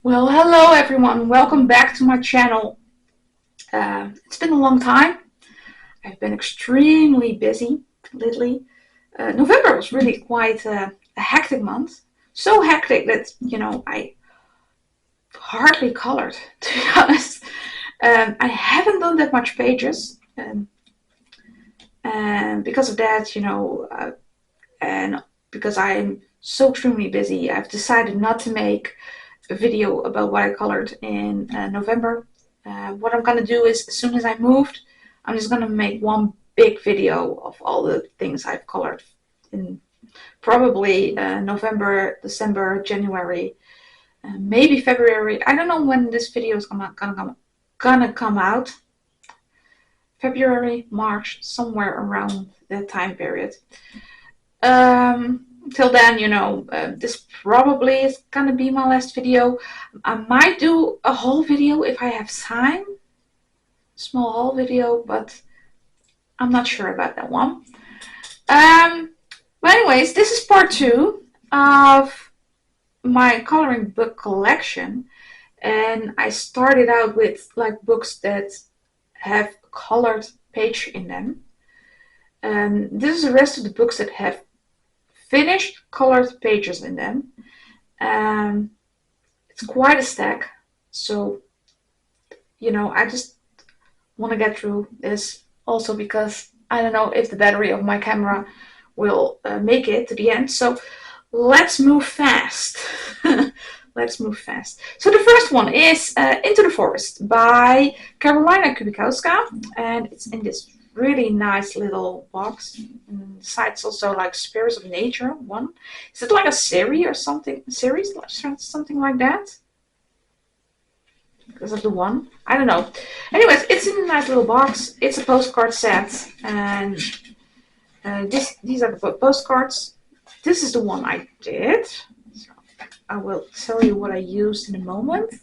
Well, hello everyone. Welcome back to my channel. It's been a long time. I've been extremely busy lately. November was really quite a hectic month. So hectic that, I hardly colored, to be honest. I haven't done that much pages. And because of that, and because I'm so extremely busy, I've decided not to make a video about what I colored in November. What I'm gonna do is, as soon as I moved, I'm just gonna make one big video of all the things I've colored in probably November, December, January, maybe February. I don't know when this video is gonna come out. February, March, somewhere around that time period. Till then, this probably is gonna be my last video. I might do a whole video if I have time, small haul video, but I'm not sure about that one. But anyways, this is part 2 of my coloring book collection, and I started out with like books that have colored page in them. And this is the rest of the books that have finished colored pages in them. It's quite a stack, so I just want to get through this, also because I don't know if the battery of my camera will make it to the end. So let's move fast. Let's move fast. So the first one is Into the Forest by Karolina Kubikowska, and it's in this really nice little box. And the side's also like Spirits of Nature one. Is it like a series or something? Series, something like that? Because of the one, I don't know. Anyways, it's in a nice little box. It's a postcard set, and these are the postcards. This is the one I did. So I will tell you what I used in a moment.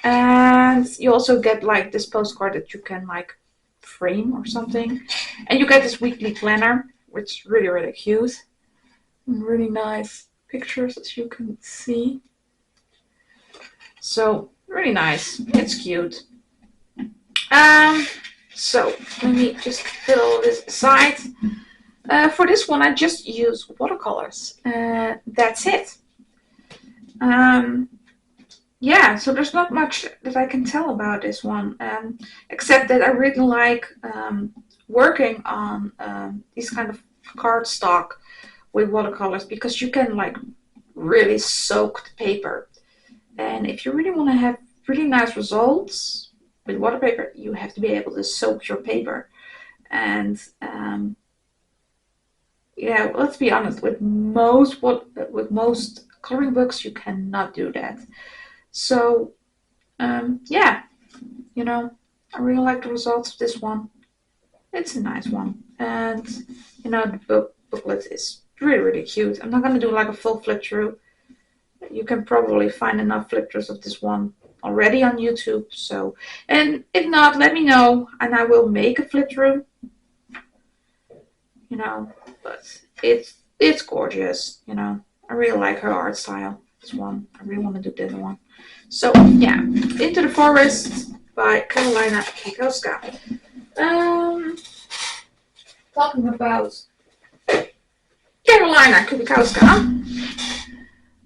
And you also get like this postcard that you can like frame or something, and you get this weekly planner, which is really, really cute, and really nice pictures, as you can see. So really nice. It's cute. So let me just put all this aside. For this one, I just use watercolors. That's it. Yeah, so there's not much that I can tell about this one, except that I really like working on these kind of cardstock with watercolors, because you can like really soak the paper. And if you really want to have really nice results with waterpaper, you have to be able to soak your paper. And yeah, let's be honest, with most coloring books, you cannot do that. So yeah, I really like the results of this one. It's a nice one, and the booklet is really, really cute. I'm not gonna do like a full flip through. You can probably find enough flip throughs of this one already on YouTube. So, and if not, let me know, and I will make a flip through. But it's gorgeous. I really like her art style. This one, I really want to do the other one. So yeah, Into the Forest by Karolina Kubikowska. Talking about Karolina Kubikowska.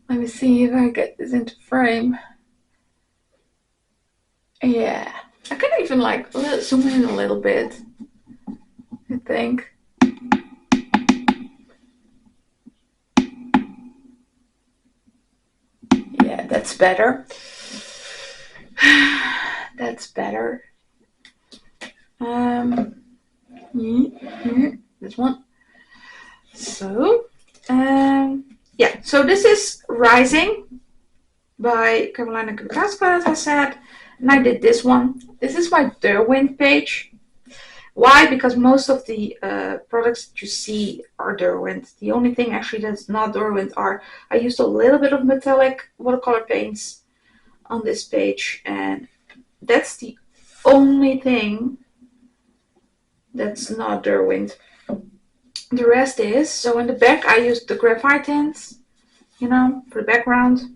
Let me see if I get this into frame. Yeah, I can even like zoom in a little bit, I think. Yeah, that's better. That's better. This one. So, yeah. So this is Rising by Karolina Kubikowska, as I said, and I did this one. This is my Derwent page. Why? Because most of the products that you see are Derwent. The only thing actually that's not Derwent are, I used a little bit of metallic watercolor paints on this page, and that's the only thing that's not Derwent. The rest is, so in the back I used the graphite tints, for the background.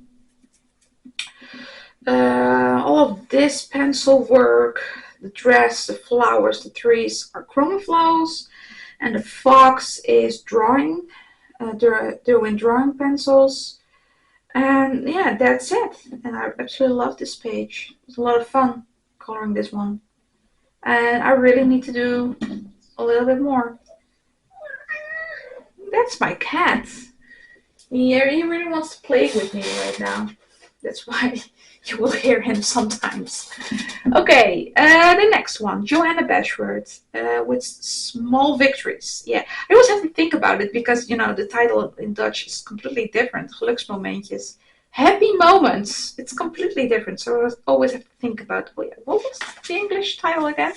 All of this pencil work, the dress, the flowers, the trees are chroma flows, and the fox is drawing, doing drawing pencils. And yeah, that's it. And I absolutely love this page. It was a lot of fun coloring this one. And I really need to do a little bit more. That's my cat. Yeah, he really wants to play with me right now. That's why you will hear him sometimes. Okay, the next one, Johanna Bashford, with small victories. Yeah, I always have to think about it because, you know, the title in Dutch is completely different. Geluksmomentjes. Happy moments. It's completely different. So I always have to think about, oh yeah, what was the English title again?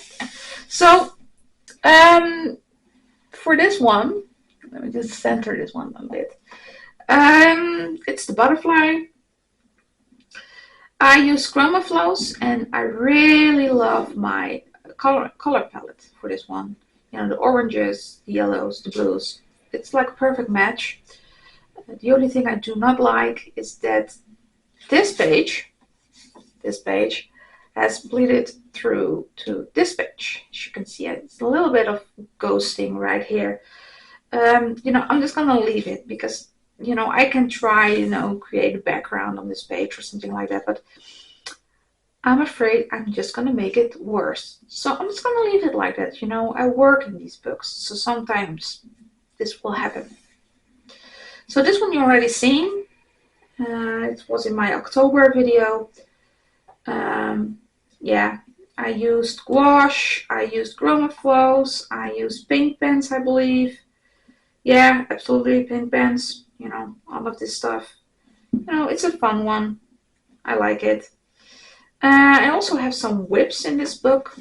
So, for this one, let me just center this one a bit. It's the butterfly. I use chroma flows, and I really love my color palette for this one. You know, the oranges, the yellows, the blues. It's like a perfect match. The only thing I do not like is that this page has bleeded through to this page. As you can see, it's a little bit of ghosting right here. You know, I'm just gonna leave it because, you know, I can try, you know, create a background on this page or something like that, but I'm afraid I'm just gonna make it worse. So I'm just gonna leave it like that. You know, I work in these books, so sometimes this will happen. So this one you already seen. It was in my October video. Yeah, I used gouache, I used chroma flows, I used paint pens, I believe. Yeah, absolutely, paint pens. You know, all of this stuff. You know, it's a fun one. I like it. I also have some whips in this book.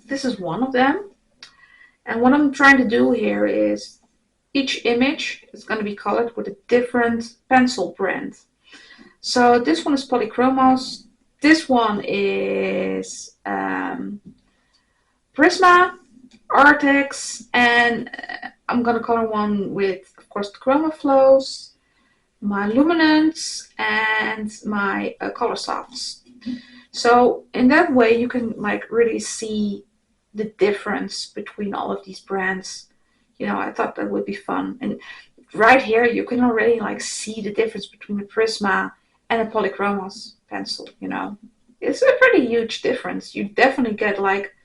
This is one of them. And what I'm trying to do here is each image is going to be colored with a different pencil brand. So this one is Polychromos. This one is Prisma, Artex, and I'm going to color one with, of course, the Chroma Flows, my luminants, and my color softs. So in that way you can like really see the difference between all of these brands. You know, I thought that would be fun. And right here you can already like see the difference between a Prisma and a Polychromos pencil, you know. It's a pretty huge difference. You definitely get like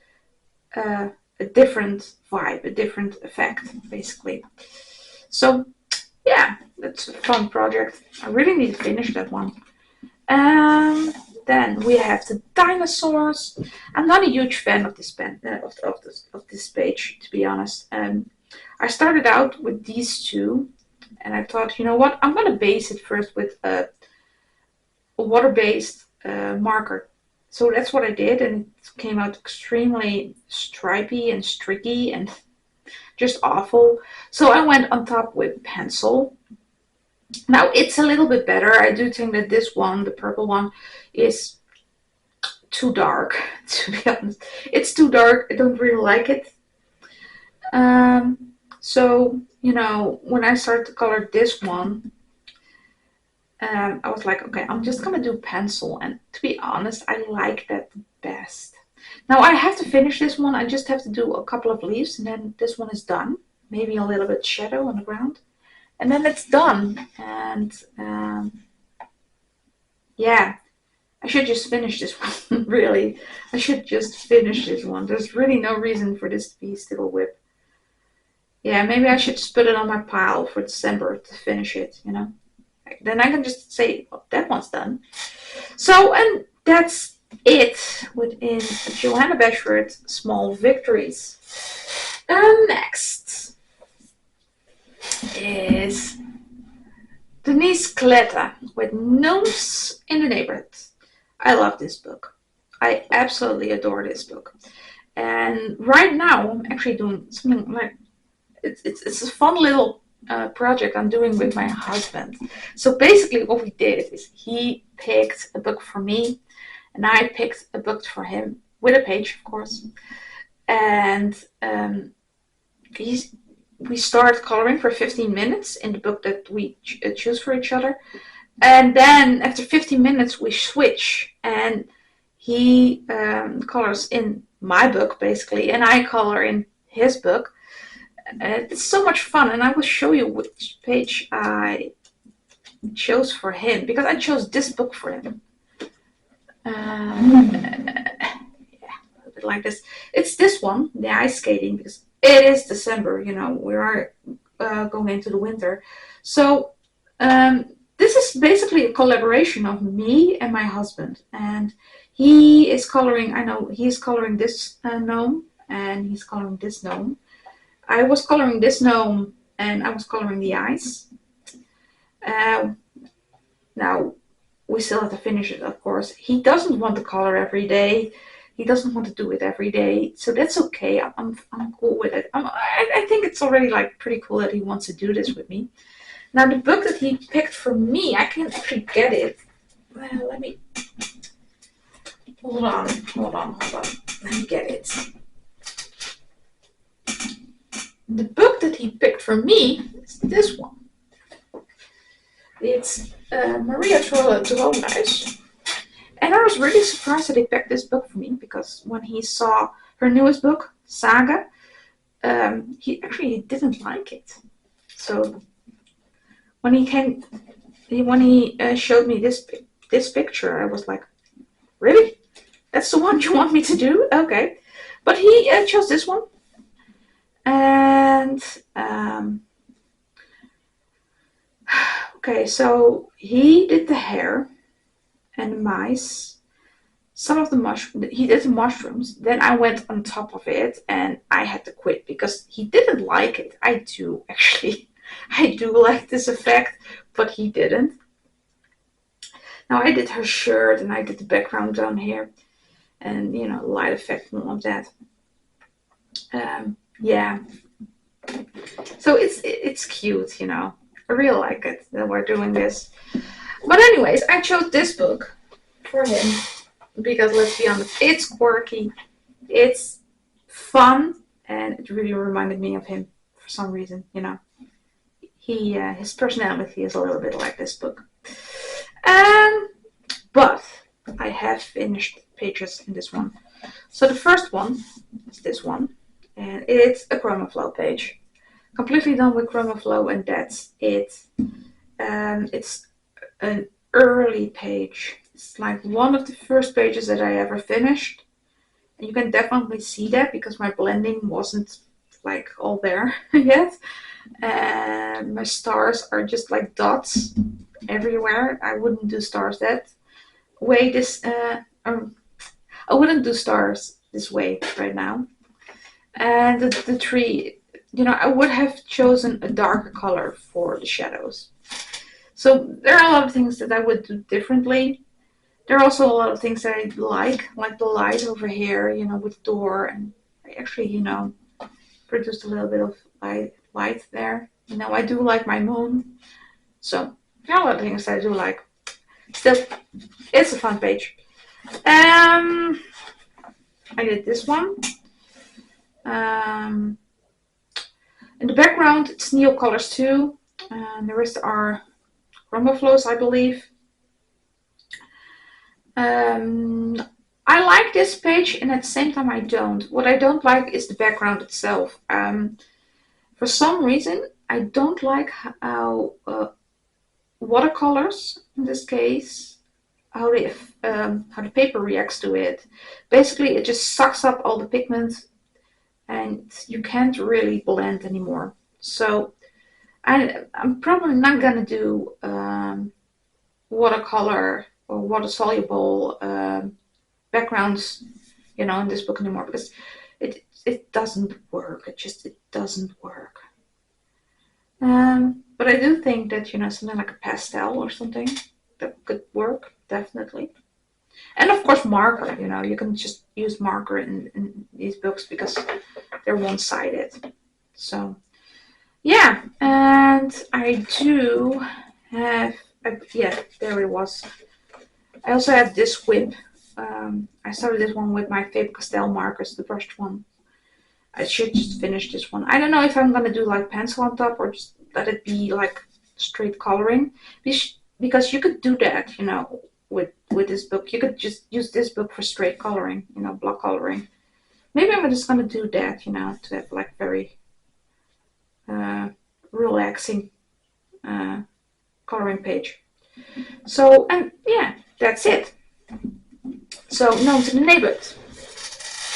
a different vibe, a different effect, basically. So yeah, that's a fun project. I really need to finish that one. Then we have the dinosaurs. I'm not a huge fan of this pen, of this page, to be honest. I started out with these two, and I thought, you know what, I'm gonna base it first with a water-based marker. So that's what I did, and it came out extremely stripy and streaky and just awful. So I went on top with pencil. Now it's a little bit better. I do think that this one, the purple one, is too dark, to be honest. It's too dark. I don't really like it. So, you know, when I started to color this one, I was like, okay, I'm just gonna do pencil. And to be honest, I like that the best. Now I have to finish this one. I just have to do a couple of leaves, and then this one is done. Maybe a little bit shadow on the ground. And then it's done. And yeah, I should just finish this one, really. I should just finish this one. There's really no reason for this to be still a whip. Yeah, maybe I should just put it on my pile for December to finish it, you know. Then I can just say, oh, that one's done. So, and that's it within Johanna Bashford Small Victories. Next is Denise Kletta with Gnomes in the Neighborhood. I love this book. I absolutely adore this book. And right now I'm actually doing something like it's a fun little project I'm doing with my husband. So basically what we did is he picked a book for me and I picked a book for him with a page, of course. And we start coloring for 15 minutes in the book that we choose for each other. And then after 15 minutes we switch. and he colors in my book basically, and I color in his book. It's so much fun, and I will show you which page I chose for him, because I chose this book for him. Yeah, a bit like this. It's this one, the ice skating, because it is December, you know, we are going into the winter. So this is basically a collaboration of me and my husband, and he is coloring, I know he's coloring this gnome, and he's coloring this gnome. I was coloring this gnome, and I was coloring the ice. Now, we still have to finish it, of course. He doesn't want to color every day. He doesn't want to do it every day, so that's okay. I'm cool with it. I think it's already like pretty cool that he wants to do this with me. Now, the book that he picked for me, I can't actually get it. Well, let me hold on. Let me get it. The book that he picked for me is this one. It's Maria Trollehuis. And I was really surprised that he picked this book for me, because when he saw her newest book, Saga, he actually didn't like it. So when he showed me this picture, I was like, really? That's the one you want me to do? Okay. But he chose this one. And okay, so he did the hair and the mice, some of the he did the mushrooms. Then I went on top of it, and I had to quit because he didn't like it. I do actually. I do like this effect, but he didn't. Now I did her shirt, and I did the background down here, and you know, light effect and all of that. Yeah. So it's cute, you know. I really like it that we're doing this. But anyways, I chose this book for him because, let's be honest, it's quirky, it's fun, and it really reminded me of him for some reason, you know. His personality is a little bit like this book. But I have finished pages in this one. So the first one is this one, and it's a ChromaFlow page. Completely done with ChromaFlow, and that's it. It's an early page. It's like one of the first pages that I ever finished. And you can definitely see that because my blending wasn't like all there yet. And my stars are just like dots everywhere. I wouldn't do stars that way I wouldn't do stars this way right now. And the tree, you know, I would have chosen a darker color for the shadows. So there are a lot of things that I would do differently. There are also a lot of things that I like the light over here, you know, with the door. And I actually, you know, produced a little bit of light there. You know, I do like my moon. So there are a lot of things that I do like. Still, it's a fun page. I did this one. In the background, it's Neil colors too. And the rest are ChromaFlows, I believe. I like this page, and at the same time I don't. What I don't like is the background itself. For some reason, I don't like how watercolors, in this case, how the paper reacts to it. Basically, it just sucks up all the pigment, and you can't really blend anymore. So I'm probably not gonna do watercolor or water soluble backgrounds, you know, in this book anymore, because it doesn't work. It doesn't work. But I do think that, you know, something like a pastel or something that could work, definitely. And of course marker, you know, you can just use marker in these books because they're one-sided. So yeah, and I do have, yeah, there it was. I also have this whip. I started this one with my Faber-Castell markers, the brushed one. I should just finish this one. I don't know if I'm going to do like pencil on top or just let it be like straight coloring. Because you could do that, you know, with this book. You could just use this book for straight coloring, you know, block coloring. Maybe I'm just gonna do that, you know, to have like very relaxing coloring page. So, and yeah, that's it. So, Gnomes in the Neighborhood.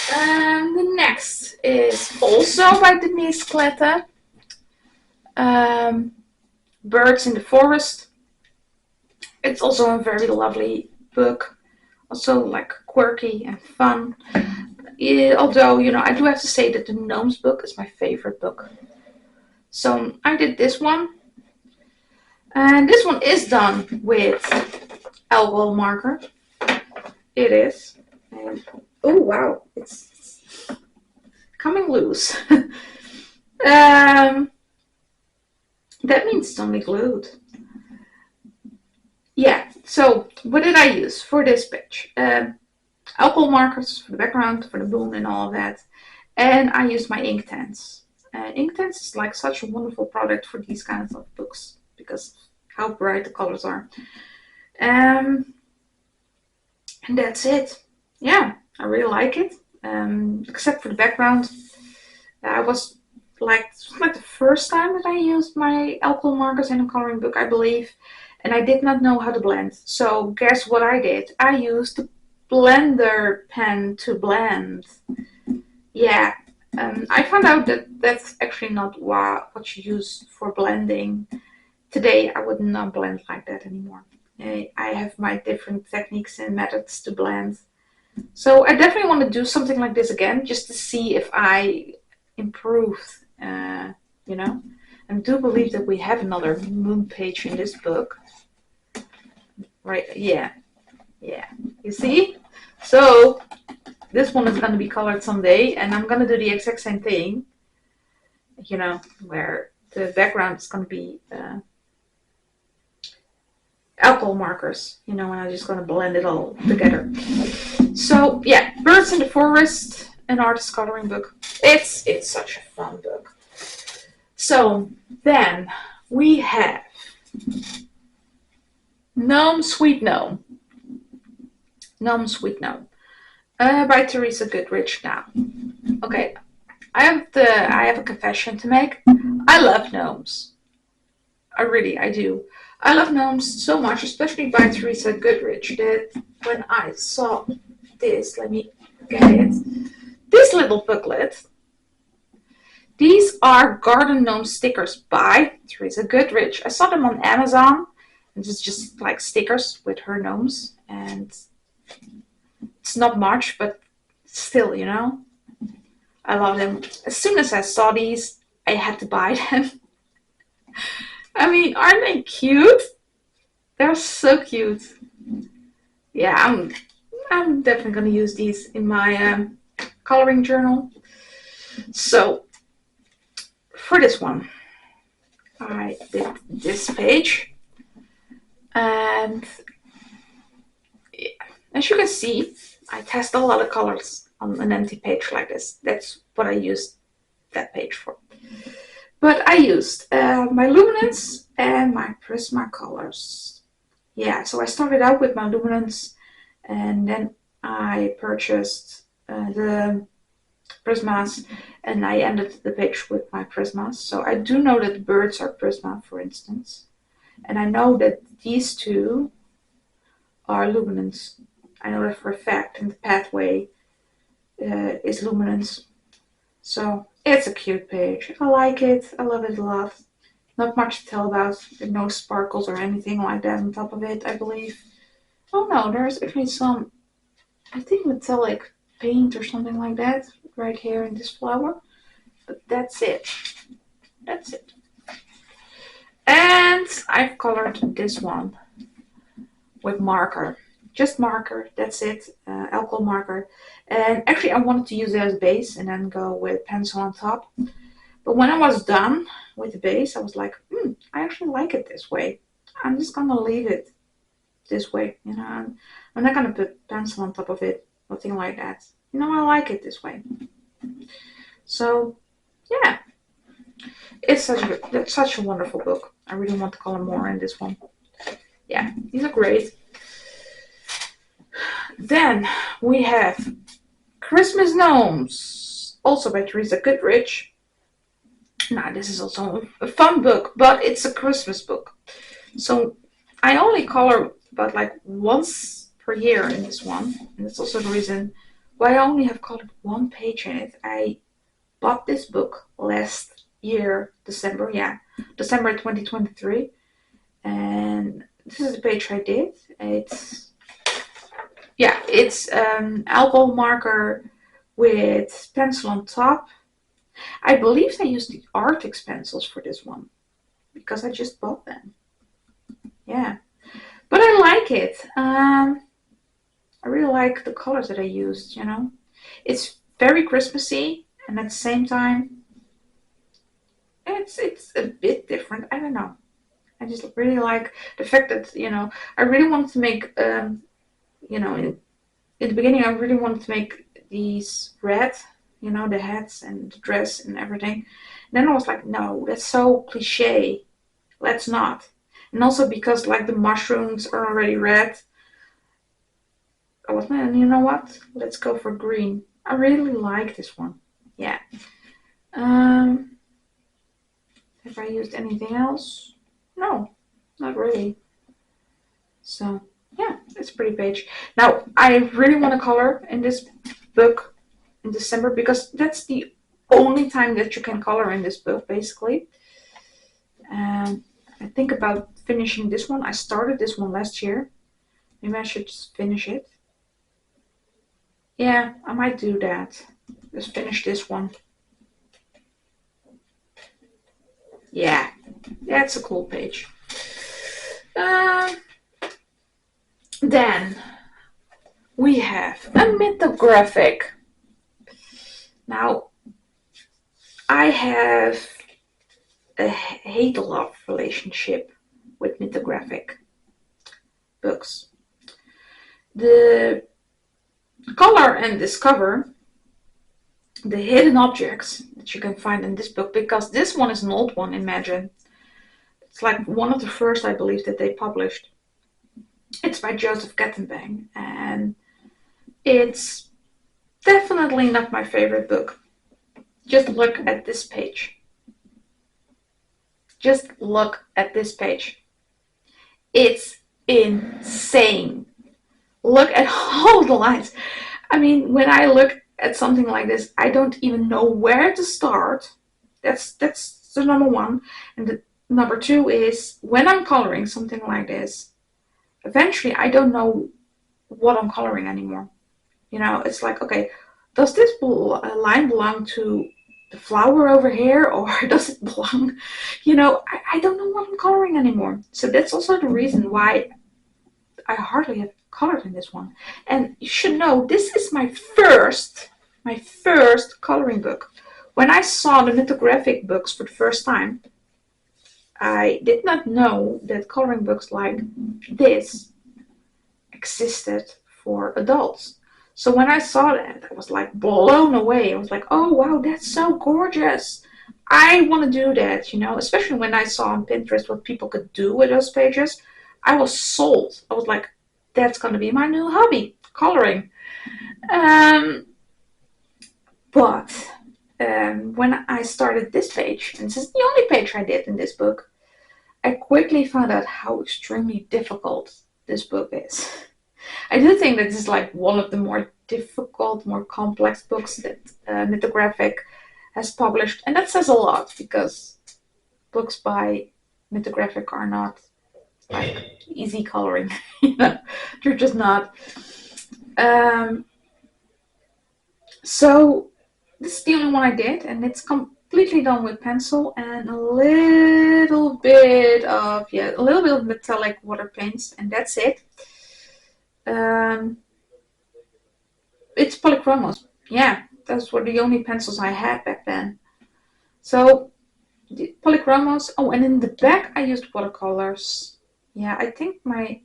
The next is also by Denise Klette. Birds in the Forest. It's also a very lovely book. Also like quirky and fun. Although, you know, I do have to say that the Gnomes book is my favorite book. So I did this one. And this one is done with alcohol marker. It is. And, oh wow, it's coming loose. That means it's only glued. Yeah, so what did I use for this page? Alcohol markers for the background, for the moon and all of that. And I used my Inktense. Inktense is like such a wonderful product for these kinds of books because how bright the colors are. And that's it. Yeah, I really like it. Except for the background. I was like the first time that I used my alcohol markers in a coloring book, I believe. And I did not know how to blend. So guess what I did? I used the blender pen to blend. Yeah. I found out that that's actually not what you use for blending. Today I would not blend like that anymore. I have my different techniques and methods to blend. So I definitely want to do something like this again, just to see if I improved, you know. And I do believe that we have another moon page in this book. Right, yeah. You see? So this one is going to be colored someday, and I'm going to do the exact same thing, you know, where the background is going to be alcohol markers, you know, and I'm just going to blend it all together. So yeah, Birds in the Forest, an artist coloring book. It's such a fun book. So then we have Gnome Sweet Gnome. Gnome Sweet Gnome. By Teresa Goodrich. Now, okay, I have a confession to make. I love gnomes. I do. I love gnomes so much, especially by Teresa Goodrich, that when I saw this, let me get it. This little booklet. These are garden gnome stickers by Teresa Goodrich. I saw them on Amazon. It's just like stickers with her gnomes, and it's not much, but still, you know, I love them. As soon as I saw these, I had to buy them. I mean, aren't they cute? They're so cute. Yeah, I'm definitely gonna use these in my coloring journal. So for this one, I did this page, and yeah, as you can see, I test a lot of colors on an empty page like this. That's what I used that page for. But I used my luminance and my Prismacolors. Yeah, so I started out with my luminance, and then I purchased the Prismas, and I ended the page with my Prismas. So I do know that birds are Prisma, for instance. And I know that these two are luminance. I know that for a fact, and the pathway is luminance. So it's a cute page. I like it. I love it a lot. Not much to tell about. There's no sparkles or anything like that on top of it, I believe. Oh no, there's actually some, I think, metallic paint or something like that right here in this flower. But that's it. That's it. And I've colored this one with marker. Just marker, that's it. Alcohol marker. And actually I wanted to use it as base and then go with pencil on top. But when I was done with the base, I was like, I actually like it this way. I'm just gonna leave it this way, you know. I'm not gonna put pencil on top of it, nothing like that. You know, I like it this way. So yeah, it's such a wonderful book. I really want to color more in this one. Yeah, these are great. Then we have Christmas Gnomes, also by Teresa Goodrich. Now this is also a fun book, but it's a Christmas book. So I only color about like once per year in this one. And that's also the reason why I only have colored one page in it. I bought this book last year, December, December 2023. And this is the page I did. It's alcohol marker with pencil on top. I believe I used the Arctic pencils for this one because I just bought them. Yeah, but I like it. I really like the colors that I used. It's very Christmassy, and at the same time, it's a bit different. I don't know. I just really like the fact that I really wanted to make in the beginning I really wanted to make these red, the hats and the dress and everything. And then I was like, no, that's so cliche. Let's not. And also because like the mushrooms are already red, I was, man, you know what? Let's go for green. I really like this one. Yeah. Have I used anything else? No, not really. So yeah, it's a pretty page. Now I really want to color in this book in December because that's the only time that you can color in this book, basically. I think about finishing this one. I started this one last year. Maybe I should just finish it. Yeah, I might do that. Just finish this one. Yeah, that's a cool page. Then we have a mythographic. Now, I have a hate-love relationship with mythographic books. The color and this cover, the hidden objects that you can find in this book, because this one is an old one, imagine. It's like one of the first, I believe, that they published. It's by Joseph Kettenbang, and it's definitely not my favorite book. Just look at this page. Just look at this page. It's insane. Look at all the lines. I mean, when I look at something like this, I don't even know where to start. That's the number one. And the number two is when I'm coloring something like this, eventually I don't know what I'm coloring anymore. It's like, okay, does this line belong to the flower over here, or does it belong, I don't know what I'm coloring anymore. So that's also the reason why I hardly have colored in this one. And you should know, this is my first coloring book. When I saw the mythographic books for the first time, I did not know that coloring books like this existed for adults. So when I saw that, I was like blown away. I was like, oh wow, that's so gorgeous. I want to do that, especially when I saw on Pinterest what people could do with those pages. I was sold. I was like, that's going to be my new hobby, coloring. But when I started this page, and this is the only page I did in this book, I quickly found out how extremely difficult this book is. I do think that this is like one of the more difficult, more complex books that Mythographic has published. And that says a lot because books by Mythographic are not like easy coloring. They're just not. So this is the only one I did, and it's completely done with pencil and a little bit of metallic water paints, and that's it. It's polychromos. Yeah, those were the only pencils I had back then. So the polychromos. Oh, and in the back I used watercolors. Yeah, I think my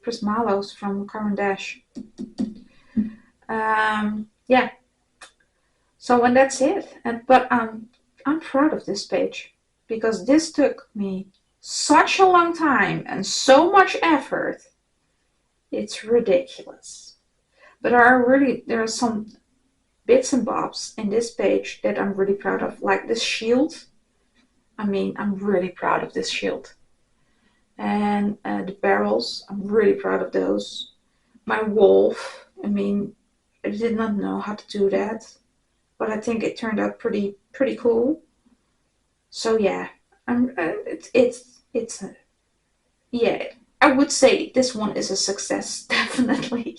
Prismalos from Caran d'Ache. Yeah. So and that's it. But I'm proud of this page because this took me such a long time and so much effort. It's ridiculous. But there are some bits and bobs in this page that I'm really proud of, like this shield. I mean, I'm really proud of this shield. And the barrels, I'm really proud of those. My wolf, I mean, I did not know how to do that, but I think it turned out pretty cool. So yeah, it's yeah. I would say this one is a success, definitely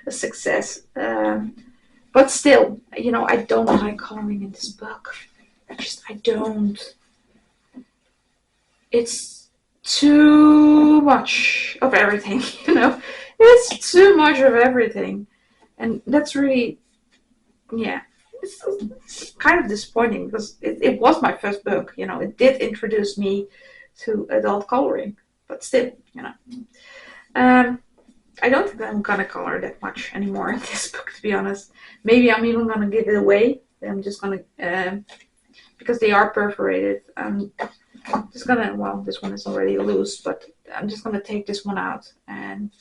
a success. But still, I don't like coloring in this book. I don't. It's too much of everything, It's too much of everything. And that's really, yeah, it's kind of disappointing because it was my first book, It did introduce me to adult coloring, but still, Um, I don't think I'm gonna color that much anymore in this book, to be honest. Maybe I'm even gonna give it away. I'm just gonna, because they are perforated. I'm just gonna, well, this one is already loose, but I'm just gonna take this one out, and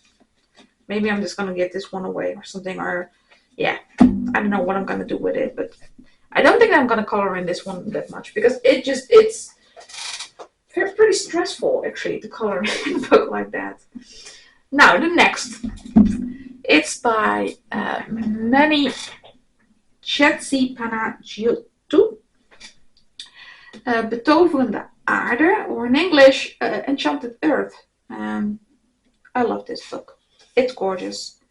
maybe I'm just gonna give this one away or something, or yeah, I don't know what I'm gonna do with it, but I don't think I'm gonna color in this one that much because it's pretty stressful actually to color in a book like that. Now the next, it's by Manny Chetzipanagiotou, Betoverende Aarde, or in English, Enchanted Earth. I love this book. It's gorgeous,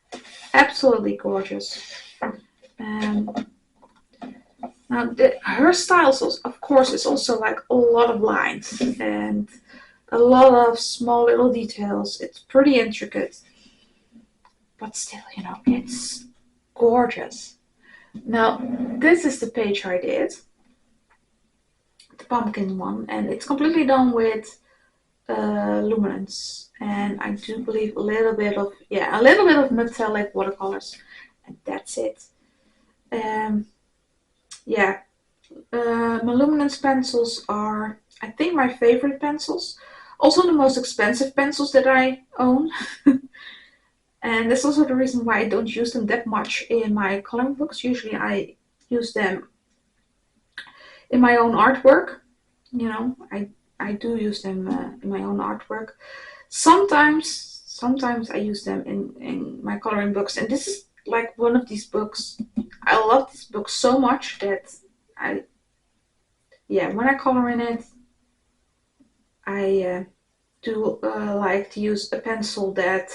absolutely gorgeous. Now her style, of course, is also like a lot of lines and a lot of small little details. It's pretty intricate, but still, it's gorgeous. Now, this is the page I did, the pumpkin one, and it's completely done with luminance, and I do believe a little bit of metallic watercolors, and that's it. My luminance pencils are, I think, my favorite pencils. Also the most expensive pencils that I own. And that's also the reason why I don't use them that much in my coloring books. Usually I use them in my own artwork. I do use them in my own artwork. Sometimes I use them in my coloring books. And this is like one of these books. I love this book so much that when I color in it, I do like to use a pencil that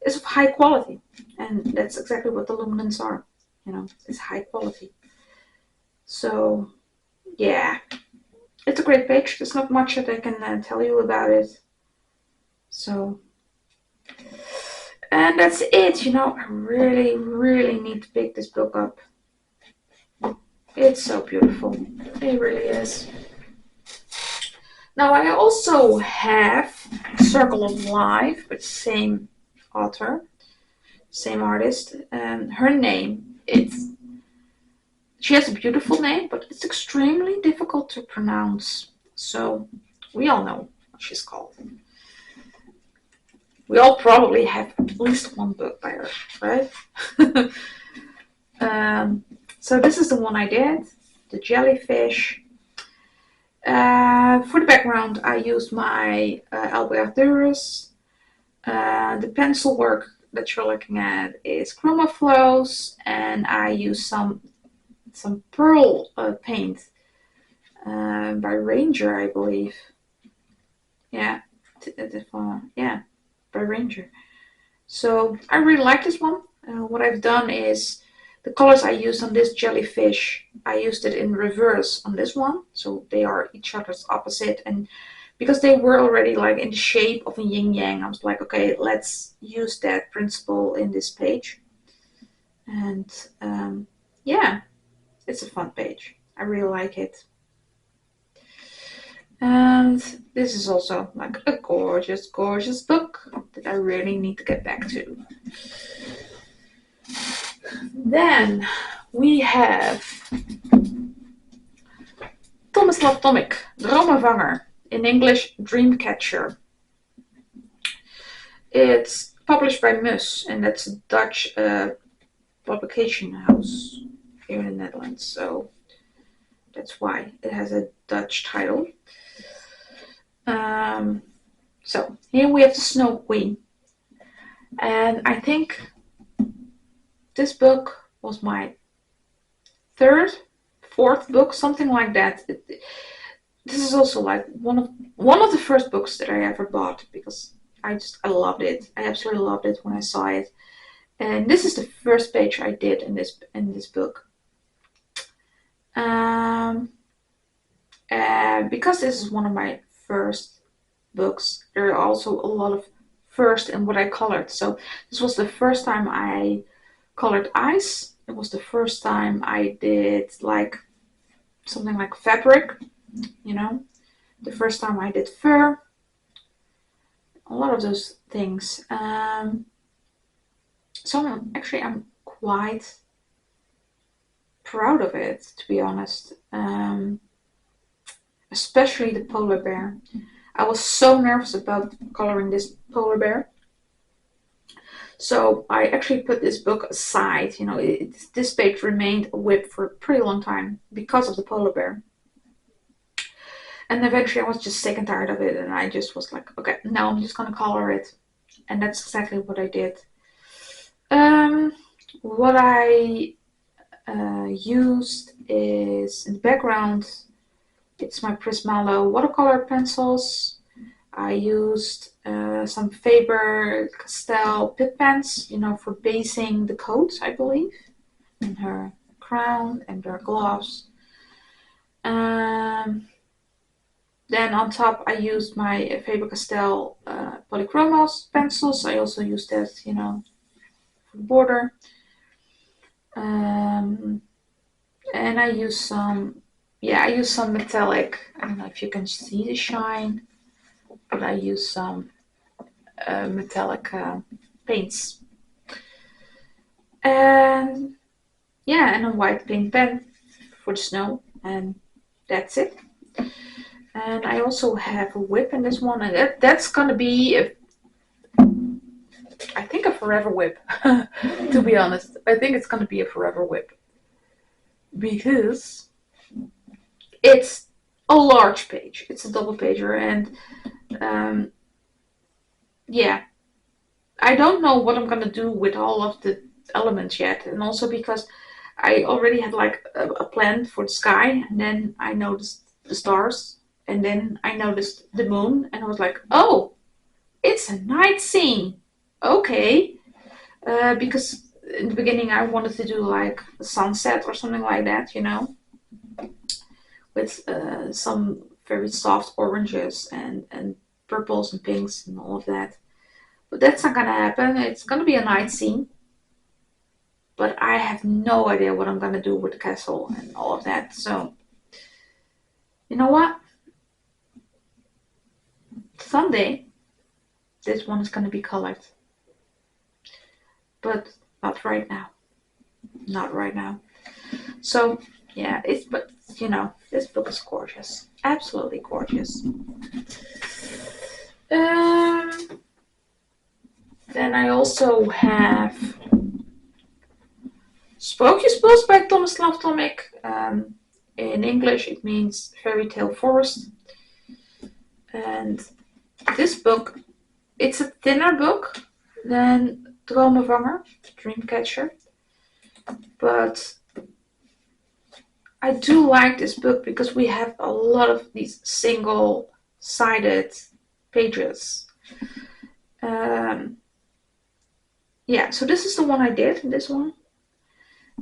is of high quality, and that's exactly what the luminance are. It's high quality. So yeah, it's a great page. There's not much that I can tell you about it. So, and that's it. I really, really need to pick this book up. It's so beautiful. It really is. Now I also have Circle of Life, but same author, same artist. Her name, she has a beautiful name, but it's extremely difficult to pronounce. So we all know what she's called. We all probably have at least one book by her, right? So this is the one I did, the jellyfish. For the background, I used my Albert Duras. The pencil work that you're looking at is Chroma Flows, and I used some pearl paint by Ranger, I believe. Yeah, by Ranger. So I really like this one. What I've done is the colors I used on this jellyfish, I used it in reverse on this one, so they are each other's opposite. And because they were already like in the shape of a yin yang, I was like, okay, let's use that principle in this page. And it's a fun page. I really like it. And this is also like a gorgeous, gorgeous book that I really need to get back to. Then we have Thomas Laptomic, Dromenvanger, in English, Dreamcatcher. It's published by Mus, and that's a Dutch publication house here in the Netherlands. So that's why it has a Dutch title. So here we have the Snow Queen. And I think this book was my third, fourth book, something like that. This is also like one of the first books that I ever bought, because I loved it. I absolutely loved it when I saw it. And this is the first page I did in this book. Because this is one of my first books, there are also a lot of first in what I colored. So this was the first time I colored ice. It was the first time I did like something like fabric, the first time I did fur, a lot of those things. So I'm quite proud of it, to be honest. Especially the polar bear. I was so nervous about coloring this polar bear. So I actually put this book aside. This page remained a whip for a pretty long time because of the polar bear. And eventually I was just sick and tired of it, and I just was like, okay, now I'm just gonna color it. And that's exactly what I did. What I used is, in the background, it's my Prismalo watercolor pencils. I used some Faber-Castell Pitt pens, for basing the coat, I believe, and her crown and her gloves. Then on top I used my Faber-Castell Polychromos pencils. I also used that, for the border. And I used some metallic, I don't know if you can see the shine, but I used some metallic paints. And a white paint pen for the snow, and that's it. And I also have a whip in this one, and that's gonna be I think a forever whip. To be honest, I think it's gonna be a forever whip, because it's a large page. It's a double pager, and I don't know what I'm gonna do with all of the elements yet, and also because I already had like a plan for the sky, and then I noticed the stars, and then I noticed the moon, and I was like, oh, it's a night scene. Okay. Because in the beginning I wanted to do like a sunset or something like that, with some very soft oranges and purples and pinks and all of that. But that's not gonna happen. It's gonna be a night scene. But I have no idea what I'm gonna do with the castle and all of that. So, you know what? Someday this one is gonna be colored. But not right now. Not right now. So, yeah, but this book is gorgeous. Absolutely gorgeous. Then I also have Sprookjes Bos by Thomas Laftomic. In English it means Fairy Tale Forest. And this book, it's a thinner book than Dromenvanger, Dreamcatcher. But I do like this book because we have a lot of these single-sided pages. So this is the one I did, this one.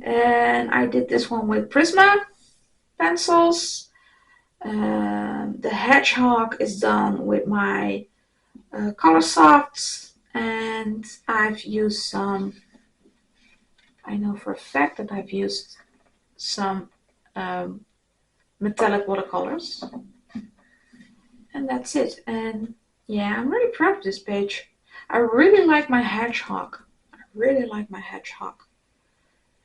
And I did this one with Prisma pencils. The hedgehog is done with my color softs, and I've used some, I know for a fact that I've used some metallic watercolors, and that's it. And I'm really proud of this page. I really like my hedgehog.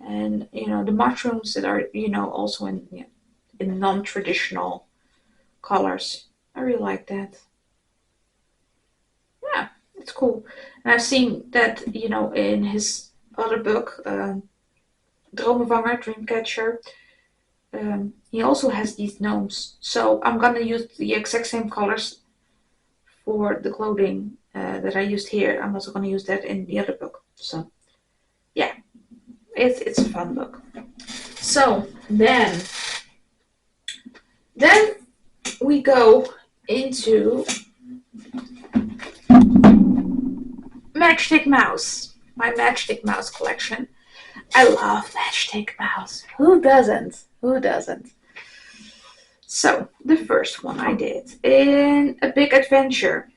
And the mushrooms that are also in non-traditional colors. I really like that. It's cool. And I've seen that, you know, in his other book, Dromenvanger, Dreamcatcher, he also has these gnomes. So I'm gonna use the exact same colors for the clothing that I used here. I'm also gonna use that in the other book. So yeah, it's a fun book. So then we go into Matchstick Mouse, my Matchstick Mouse collection. I love Matchstick Mouse. Who doesn't? Who doesn't? So the first one I did in A Big Adventure.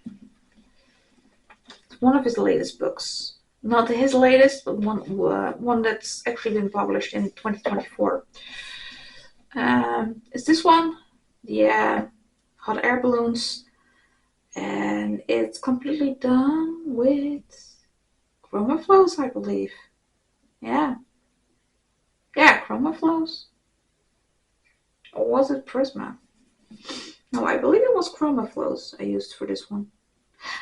It's one of his latest books. Not his latest, but one that's actually been published in 2024. Is this one? Yeah, hot air balloons. And it's completely done with chroma flows, I believe. Yeah. Yeah, chroma flows. Or was it Prisma? No, I believe it was chroma flows I used for this one.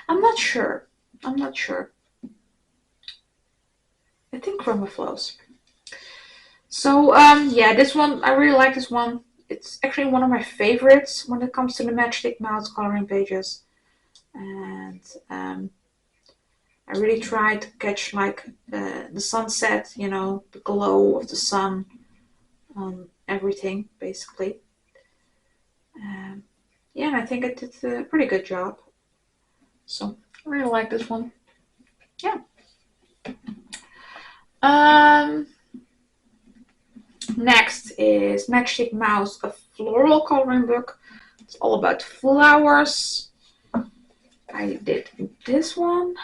I'm not sure. I think chroma flows. So, yeah, this one, I really like this one. It's actually one of my favorites when it comes to the Matchstick Mouse coloring pages. And I really try to catch like the sunset, you know, the glow of the sun on everything, basically. Yeah, and I think I did a pretty good job. So I really like this one. Yeah. Next is Matchstick Mouse, a floral coloring book. It's all about flowers. I did this one.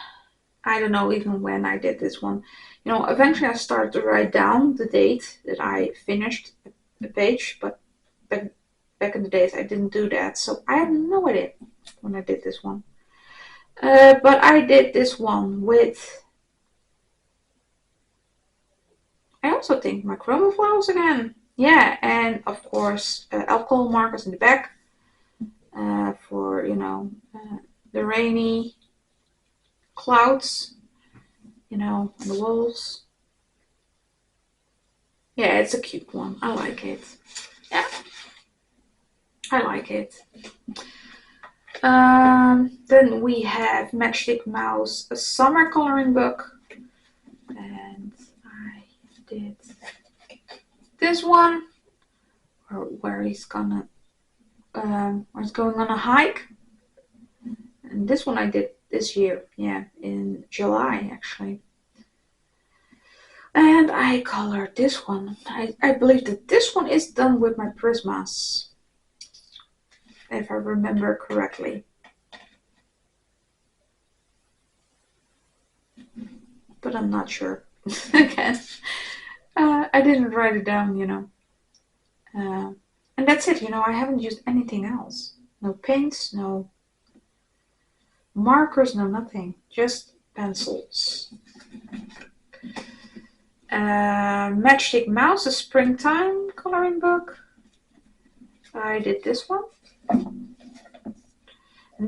I don't know even when I did this one. You know, eventually I started to write down the date that I finished the page, but back in the days I didn't do that, so I have no idea when I did this one. But I did this one with, I also think, my chroma flowers again. Yeah, and of course alcohol markers in the back for, you know, the rainy clouds, you know, on the walls. Yeah, it's a cute one. I like it. Yeah, I like it. Then we have Matchstick Mouse, a summer coloring book. And I did this one where he's gonna where he's going on a hike. And this one I did this year, yeah, in July actually. And I colored this one. I believe that this one is done with my Prismas, if I remember correctly. But I'm not sure. Again, I didn't write it down, you know. And that's it, you know, I haven't used anything else. No paints, no markers, no nothing. Just pencils. Matchstick Mouse, a springtime coloring book. I did this one. And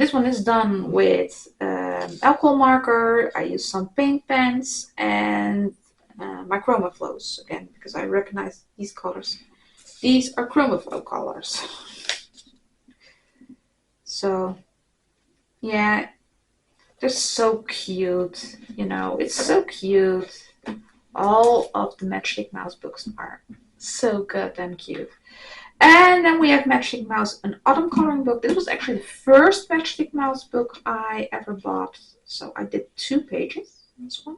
this one is done with alcohol marker. I used some paint pens and my chroma flows again, because I recognize these colors. These are chroma flow colors. So yeah, they're so cute, you know, it's so cute. All of the Matchstick Mouse books are so goddamn cute. And then we have Matchstick Mouse, an autumn coloring book. This was actually the first Matchstick Mouse book I ever bought. So I did 2 pages in this one.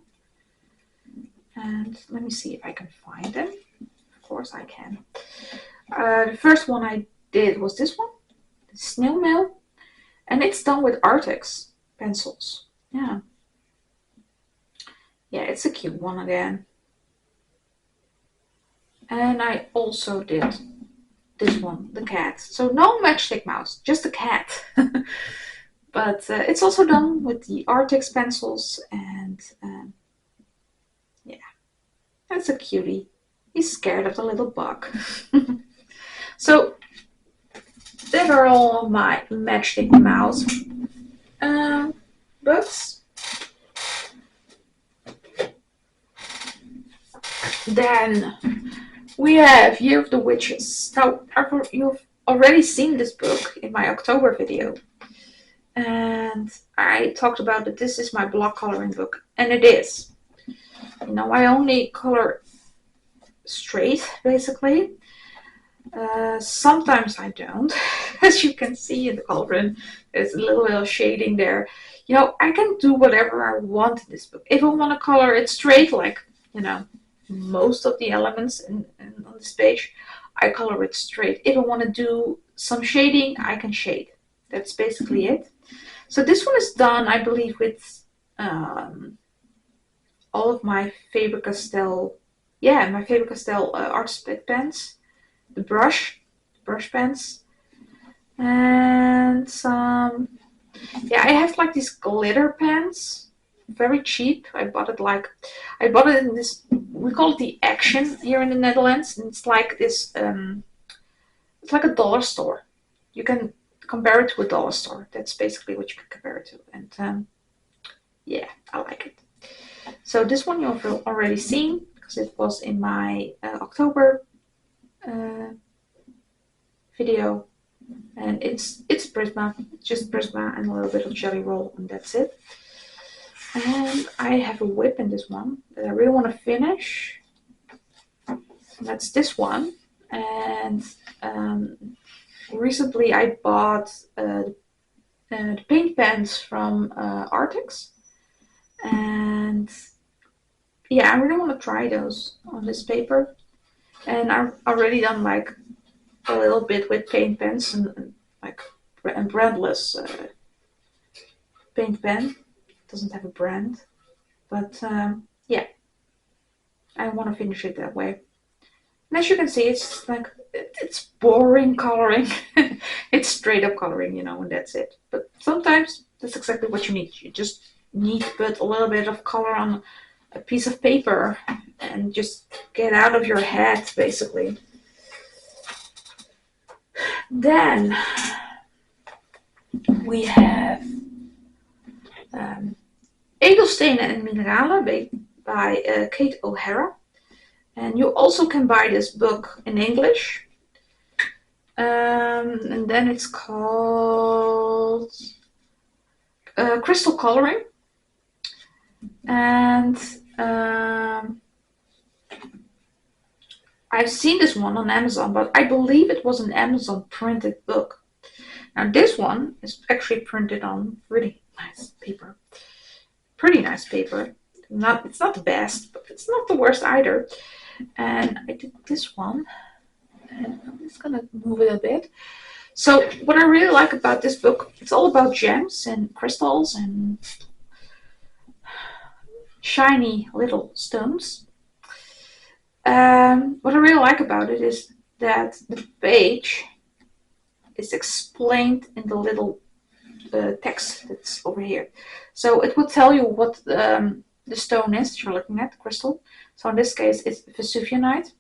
And let me see if I can find them. Of course I can. The first one I did was this one, the Snail Mail. And it's done with Artex pencils. Yeah. Yeah, it's a cute one again. And I also did this one, the cat. So no Matchstick Mouse, just a cat. But it's also done with the Artex pencils, and yeah, that's a cutie. He's scared of the little bug. So that are all my Matchstick Mouse books. Then we have Year of the Witches. Now, you've already seen this book in my October video. And I talked about that this is my block coloring book. And it is. You know, I only color straight, basically. Sometimes I don't. As you can see in the cauldron, there's a little bit of shading there. You know, I can do whatever I want in this book. If I want to color it straight, like, you know, most of the elements on this page, I color it straight. If I want to do some shading, I can shade. That's basically it. So this one is done, I believe, with all of my Faber-Castell, my Faber-Castell Artist pens, the brush pens, and some, I have like these glitter pens, very cheap. I bought it in this, we call it the Action here in the Netherlands, and it's like this, it's like a dollar store. You can compare it to a dollar store. That's basically what you can compare it to, and I like it. So this one you've already seen because it was in my October video, and it's Prisma, just Prisma and a little bit of jelly roll, and that's it. And I have a whip in this one that I really want to finish. That's this one, and recently I bought the paint pens from Artex, and I really want to try those on this paper. And I've already done like a little bit with paint pens and like a brandless paint pen. It doesn't have a brand, but I want to finish it that way. And as you can see, it's like, it's boring coloring. It's straight up coloring, you know, and that's it. But sometimes that's exactly what you need. You just need to put a little bit of color on a piece of paper and just get out of your head, basically. Then we have Edelstenen en Mineralen by Kate O'Hara. And you also can buy this book in English. And then it's called Crystal Coloring. And I've seen this one on Amazon, but I believe it was an Amazon printed book. Now this one is actually printed on really nice paper. Pretty nice paper. It's not the best, but it's not the worst either. And I did this one, and I'm just gonna move it a bit. So what I really like about this book, it's all about gems and crystals and shiny little stones. What I really like about it is that the page is explained in the little text that's over here. So it will tell you what the stone is that you're looking at, the crystal. So in this case, it's Vesuvianite.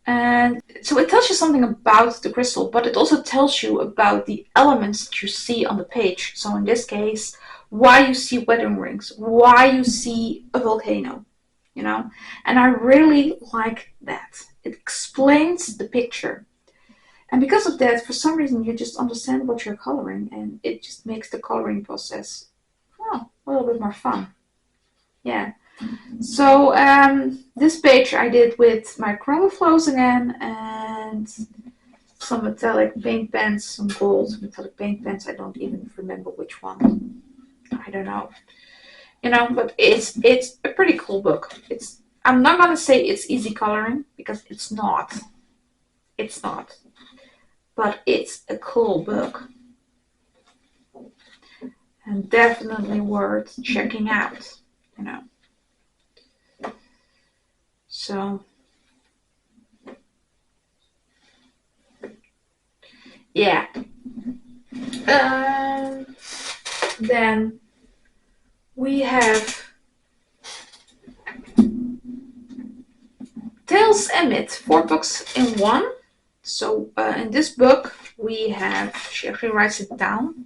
And so it tells you something about the crystal, but it also tells you about the elements that you see on the page. So in this case, why you see wedding rings, why you see a volcano, you know? And I really like that. It explains the picture. And because of that, for some reason, you just understand what you're coloring, and it just makes the coloring process a little bit more fun. Yeah. So this page I did with my Chroma Flows again, and some metallic paint pens, some gold metallic paint pens. I don't even remember which one. I don't know. You know, but it's a pretty cool book. I'm not gonna say it's easy coloring because it's not. It's not. But it's a cool book. And definitely worth checking out, you know. So, yeah. Then we have Tales Emmett, 4 books in 1. So in this book we have, she actually writes it down.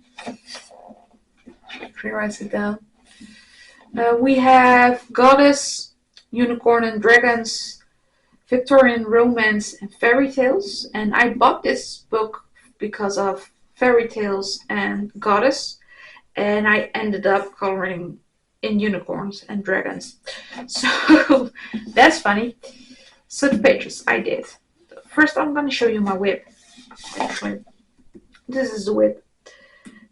We have Goddess, Unicorn and Dragons, Victorian romance and fairy tales. And I bought this book because of fairy tales and goddess. And I ended up coloring in unicorns and dragons. So that's funny. So the pages I did. First I'm going to show you my whip. Actually, this is the whip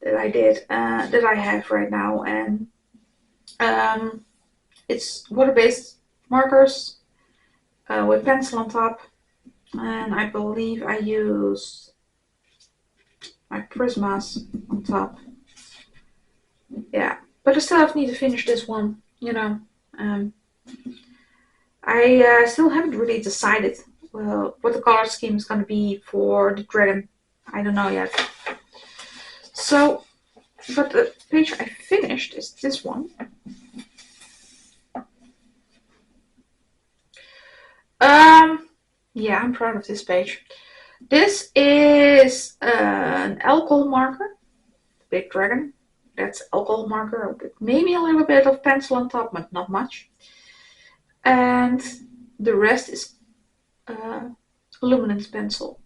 that I did, that I have right now. And it's water-based markers with pencil on top. And I believe I use my Prismas on top. Yeah, but I still need to finish this one, you know. I still haven't really decided what the color scheme is going to be for the dragon. I don't know yet. So, but the page I finished is this one. Yeah, I'm proud of this page. This is an alcohol marker, big dragon. That's alcohol marker, maybe a little bit of pencil on top, but not much. And the rest is luminance pencil.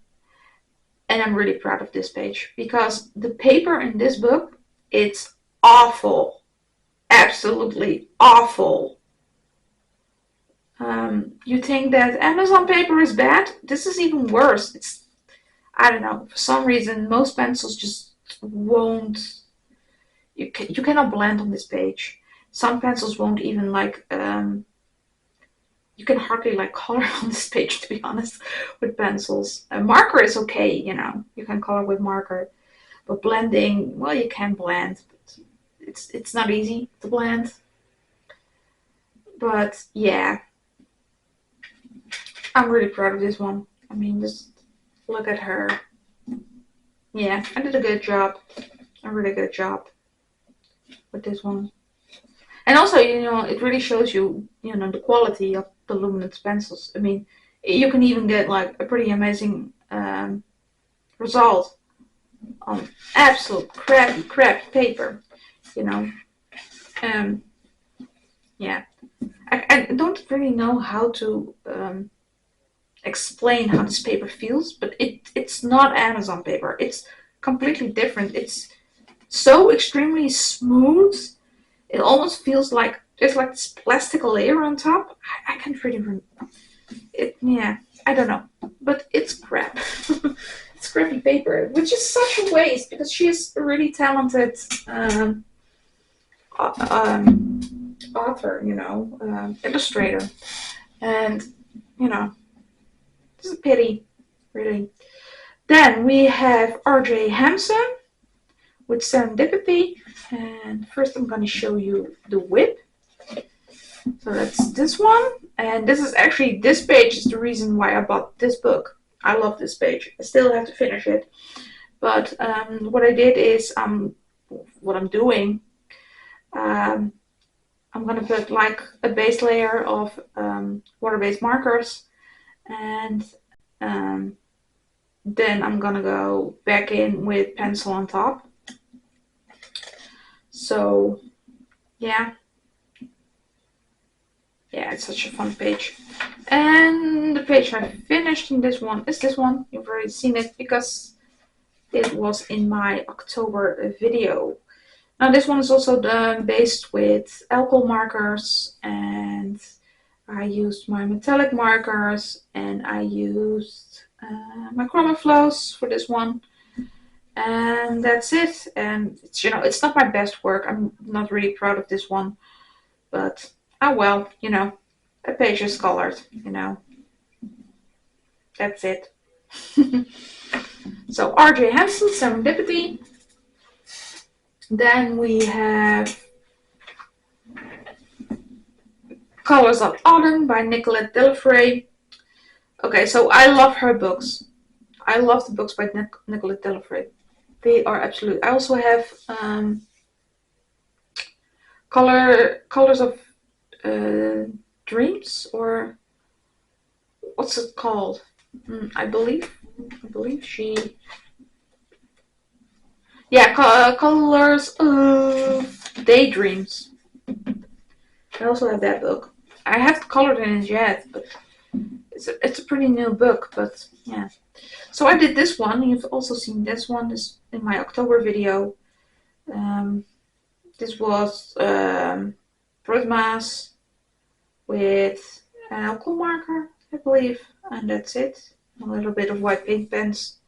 And I'm really proud of this page because the paper in this book, it's awful, absolutely awful. You think that Amazon paper is bad? This is even worse. I don't know, for some reason most pencils just won't. You cannot blend on this page. Some pencils won't even like. You can hardly like color on this page, to be honest, with pencils. A marker is okay, you know. You can color with marker, but blending, well, you can blend, but it's not easy to blend. But yeah, I'm really proud of this one. I mean, just look at her. Yeah, I did a good job. A really good job with this one. And also, you know, it really shows you, you know, the quality of the luminance pencils. I mean, you can even get like a pretty amazing result on absolute crappy paper, you know. Yeah, I don't really know how to explain how this paper feels, but it's not Amazon paper. It's completely different. It's so extremely smooth. It almost feels like there's like this plastic layer on top. I can't really remember. Yeah, I don't know. But it's crap. It's crappy paper, which is such a waste because she's a really talented author, you know, illustrator. And, you know, it's a pity, really. Then we have R.J. Hampson with Serendipity. And first I'm going to show you the whip. So that's this one. And this is actually, this page is the reason why I bought this book. I love this page. I still have to finish it. But what I did is, what I'm doing, I'm going to put like a base layer of water-based markers. And then I'm going to go back in with pencil on top. So, yeah. Yeah, it's such a fun page. And the page I finished in this one is this one. You've already seen it because it was in my October video. Now this one is also based with alcohol markers, and I used my metallic markers, and I used my chroma flows for this one. And that's it. And it's, you know, it's not my best work. I'm not really proud of this one, but oh well, you know, a page is colored, you know. That's it. So R.J. Hampson, Serendipity. Then we have Colors of Autumn by Nicolette Delafray. Okay, so I love her books. I love the books by Nicolette Delafray. They are absolute. I also have Colors of Dreams, or what's it called? I believe she. Yeah, Colors of Daydreams. I also have that book. I haven't colored in it yet, but it's a pretty new book, but yeah. So I did this one. You've also seen this one. This in my October video. This was Mass with an alcohol marker, I believe, and that's it. A little bit of white paint pens,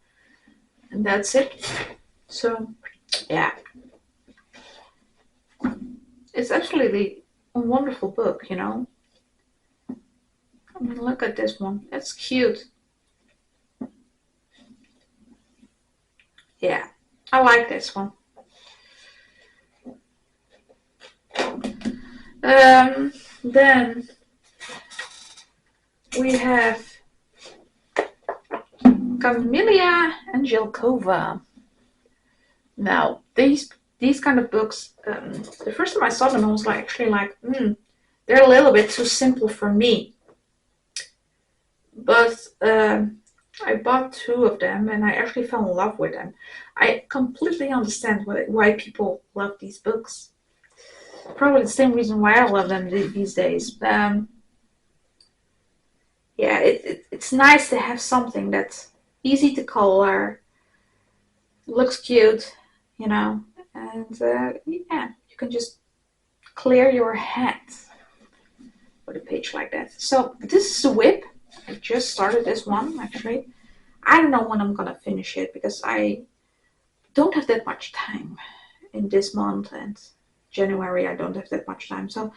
and that's it. So yeah, it's absolutely a wonderful book, you know. I mean, look at this one. It's cute. Yeah, I like this one. Then we have Camellia and Jelkova. Now, these kind of books, the first time I saw them, I was actually like, they're a little bit too simple for me. But I bought 2 of them, and I actually fell in love with them. I completely understand why people love these books. Probably the same reason why I love them these days. Yeah, it's nice to have something that's easy to color, looks cute, you know, and yeah, you can just clear your head with a page like that. So this is a whip. I just started this one, actually. I don't know when I'm gonna finish it because I don't have that much time in this month, and January I don't have that much time. So,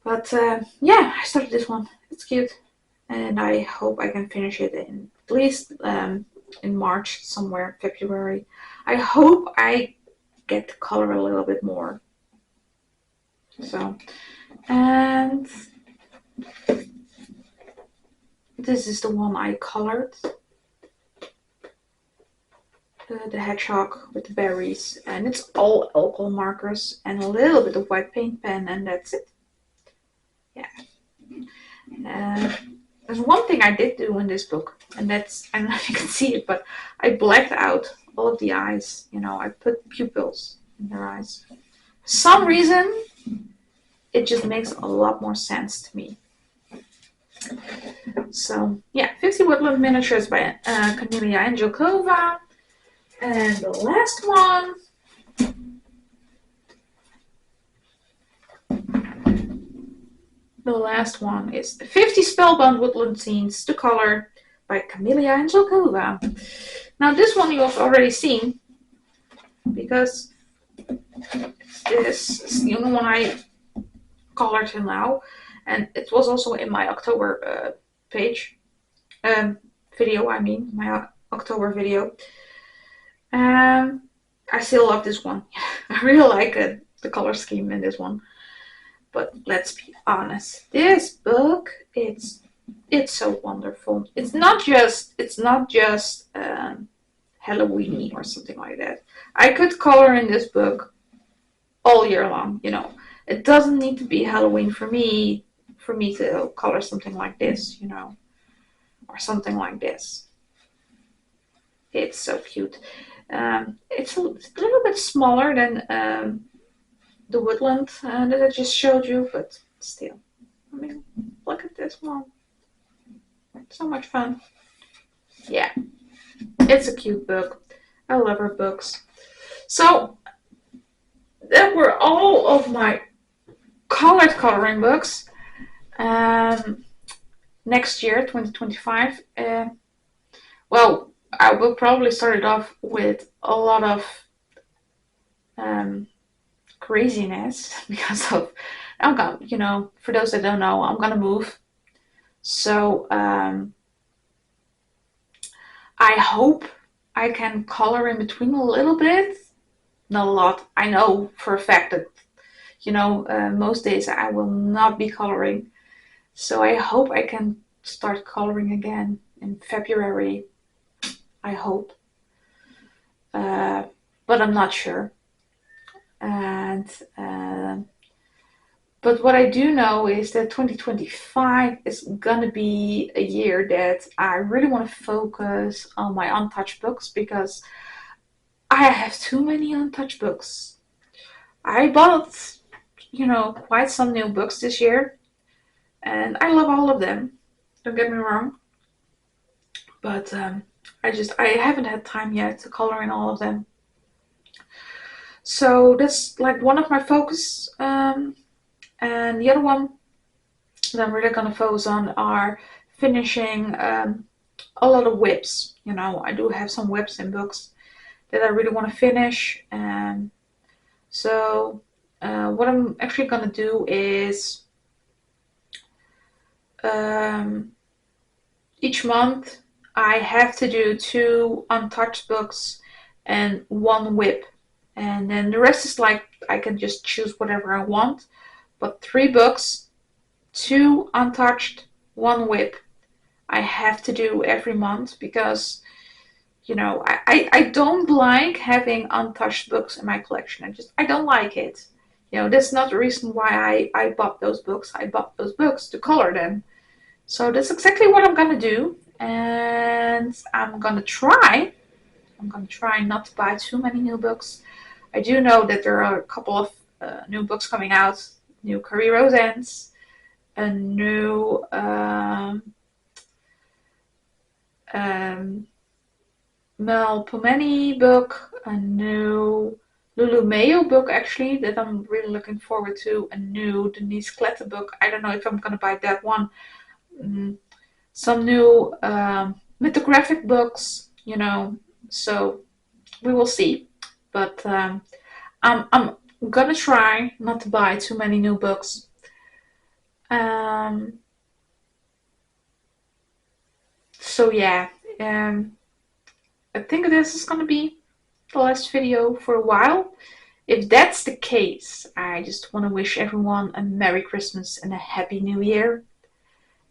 but yeah, I started this one. It's cute, and I hope I can finish it in at least in March, somewhere February. I hope I get to color a little bit more. So, and this is the one I colored. The hedgehog with the berries, and it's all alcohol markers and a little bit of white paint pen, and that's it. Yeah. There's one thing I did do in this book, and that's, I don't know if you can see it, but I blacked out all of the eyes. You know, I put pupils in their eyes. For some reason, it just makes a lot more sense to me. So yeah, 50 Woodland Miniatures by Camellia and Jelkova. And the last one, is 50 Spellbound Woodland Scenes to Color by Camellia and Jelkova. Now this one you have already seen because this is the only one I colored till now, and it was also in my October video. I mean, my October video. I still love this one. I really like the color scheme in this one. But let's be honest, this book, it's so wonderful. It's not just Halloweeny or something like that. I could color in this book all year long. You know, it doesn't need to be Halloween for me to color something like this. You know, or something like this. It's so cute. It's a little bit smaller than the woodland that I just showed you, but still, I mean, look at this one. So much fun. Yeah, it's a cute book. I love her books. So that were all of my colored coloring books. Next year, 2025. Well, I will probably start it off with a lot of craziness because of, I'm gonna, you know, for those that don't know, I'm gonna move. So I hope I can color in between a little bit, not a lot. I know for a fact that, you know, most days I will not be coloring. So I hope I can start coloring again in February. I hope. But I'm not sure. And but what I do know is that 2025 is gonna be a year that I really want to focus on my untouched books because I have too many untouched books. I bought, you know, quite some new books this year, and I love all of them. don't get me wrong. But I haven't had time yet to color in all of them. So that's like one of my focus. And the other one that I'm really gonna focus on are finishing a lot of whips. You know, I do have some whips in books that I really want to finish. So what I'm actually gonna do is each month I have to do 2 untouched books and 1 whip. And then the rest is like I can just choose whatever I want. But 3 books, 2 untouched, 1 whip. I have to do every month because, you know, I don't like having untouched books in my collection. I don't like it. You know, that's not the reason why I bought those books. I bought those books to color them. So that's exactly what I'm gonna do. And I'm gonna try not to buy too many new books. I do know that there are a couple of new books coming out. New Curry Rose Ends, a new Mel Pomeni book, a new Lulu Mayo book actually that I'm really looking forward to, a new Denise Klette book. I don't know if I'm gonna buy that one. Some new mythographic books, you know, so we will see. But I'm gonna try not to buy too many new books. So yeah, I think this is gonna be the last video for a while. If that's the case, I just want to wish everyone a Merry Christmas and a Happy New Year.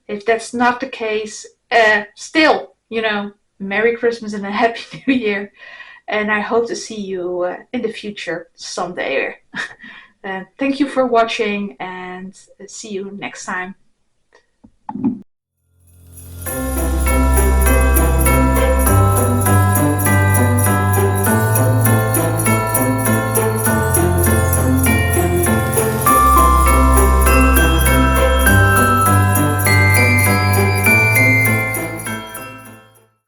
If that's not the case, still, you know, Merry Christmas and a Happy New Year. And I hope to see you in the future someday. Thank you for watching and see you next time.